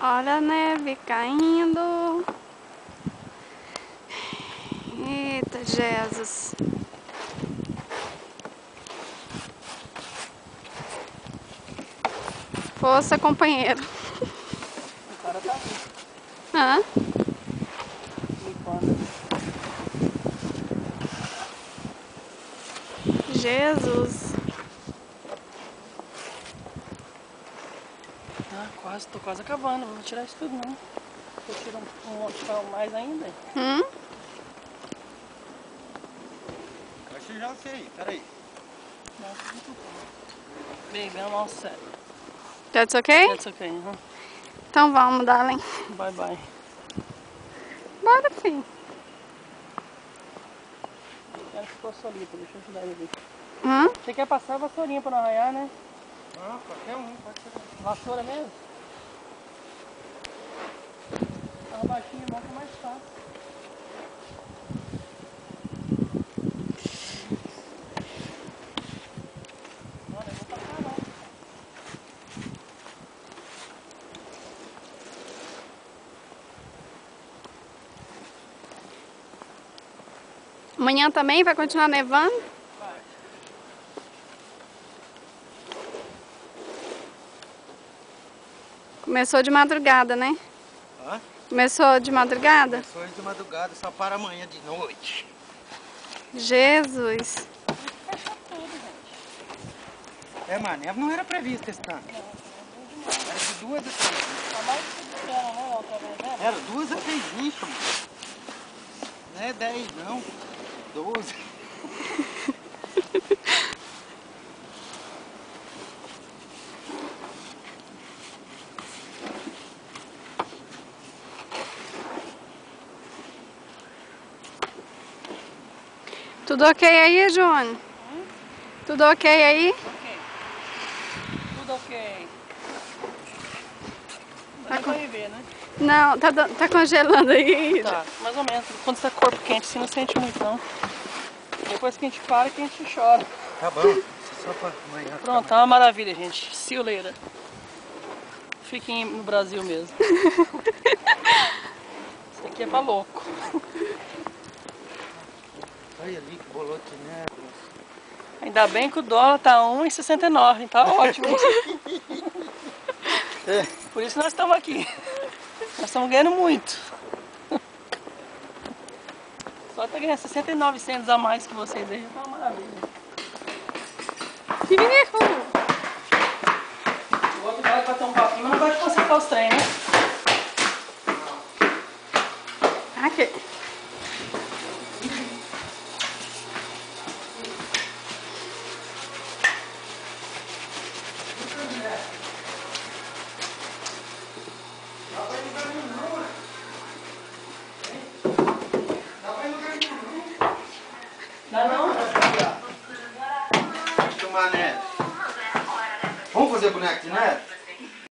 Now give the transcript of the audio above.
Olha a neve caindo. Eita, Jesus. Força, companheiro. O cara tá ali. Hã? Jesus. Ah, tô quase acabando. Não vou tirar isso tudo não. Eu tiro um monte mais ainda. Acho que já sei, peraí. Baby, I'm all set. That's okay? That's okay, Então vamos, darling. Bye bye. Bora, filho. Quero que ficou solito, deixa eu ajudar ele. Hum? Você quer passar a vassourinha pra não arranhar, né? Ah, qualquer um, pode ser. Vassoura mesmo? Tava baixinho, não, que é mais fácil. Olha, eu vou passar não. Amanhã também vai continuar nevando? Vai. Começou de madrugada, né? Hã? Começou de madrugada? Começou de madrugada, só para amanhã de noite. Jesus. É, mano, não era previsto esse tanto. Era de 2 a 3 inchas. Tá mais que pequeno, né? Outra vez, né? Era 2 a 3 inchas, mano. Não é 10 não, 12. Tudo ok aí, João? Tudo ok aí? Ok. Tudo ok. Não Tá dá pra viver, né? Não, tá congelando aí. Tá, mais ou menos. Quando você tá com o corpo quente, você não sente muito, não. Depois que a gente para, que a gente chora. Tá bom, só para amanhã. Pronto, tá uma maravilha, gente. Cioleira. Fiquem no Brasil mesmo. Isso aqui é pra louco. Olha ali que bolote de neve. Ainda bem que o dólar tá 1,69, tá ótimo. É. Por isso nós estamos aqui. Nós estamos ganhando muito. Só tá ganhando 69 centos a mais que vocês aí, já tá uma maravilha. O outro vai bater um papinho, mas não pode consertar os trem, né? Aqui. Dá não? Tomar neve. Vamos fazer boneco de neve?